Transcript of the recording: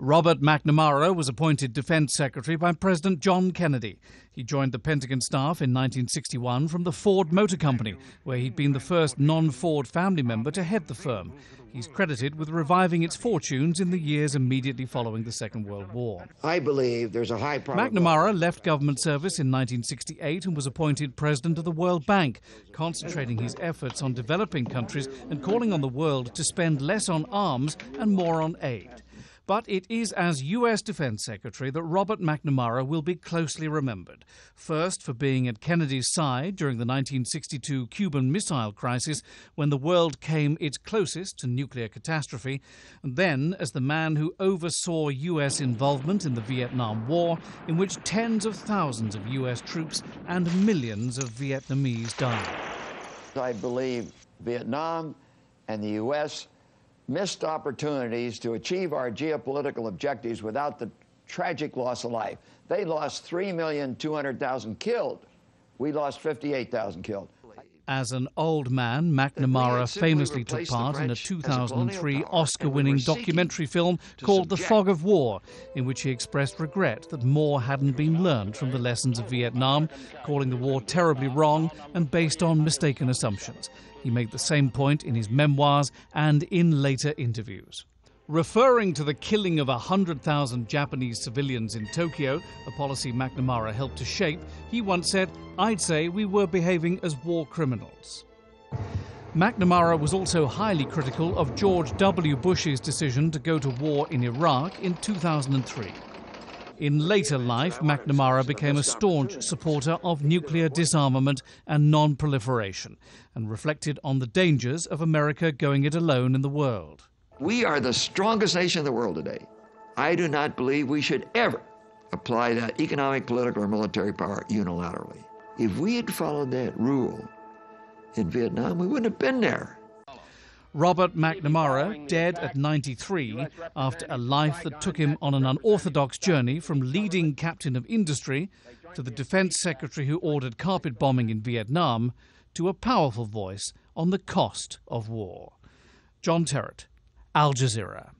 Robert McNamara was appointed Defense Secretary by President John Kennedy. He joined the Pentagon staff in 1961 from the Ford Motor Company, where he'd been the first non-Ford family member to head the firm. He's credited with reviving its fortunes in the years immediately following the Second World War. I believe there's a high probability. McNamara left government service in 1968 and was appointed president of the World Bank, concentrating his efforts on developing countries and calling on the world to spend less on arms and more on aid. But it is as U.S. Defense Secretary that Robert McNamara will be closely remembered. First, for being at Kennedy's side during the 1962 Cuban Missile Crisis, when the world came its closest to nuclear catastrophe, and then as the man who oversaw U.S. involvement in the Vietnam War, in which tens of thousands of U.S. troops and millions of Vietnamese died. I believe Vietnam and the U.S. missed opportunities to achieve our geopolitical objectives without the tragic loss of life. They lost 3,200,000 killed. We lost 58,000 killed. As an old man, McNamara famously took part in a 2003 Oscar-winning documentary film called The Fog of War, in which he expressed regret that more hadn't been learned from the lessons of Vietnam, calling the war terribly wrong and based on mistaken assumptions. He made the same point in his memoirs and in later interviews. Referring to the killing of 100,000 Japanese civilians in Tokyo, a policy McNamara helped to shape, he once said, "I'd say we were behaving as war criminals." McNamara was also highly critical of George W. Bush's decision to go to war in Iraq in 2003. In later life, McNamara became a staunch supporter of nuclear disarmament and non-proliferation, and reflected on the dangers of America going it alone in the world. We are the strongest nation in the world today. I do not believe we should ever apply that economic, political, or military power unilaterally. If we had followed that rule in Vietnam, we wouldn't have been there. Robert McNamara, dead at 93, after a life that took him on an unorthodox journey from leading captain of industry to the defense secretary who ordered carpet bombing in Vietnam to a powerful voice on the cost of war. John Terrett, Al Jazeera.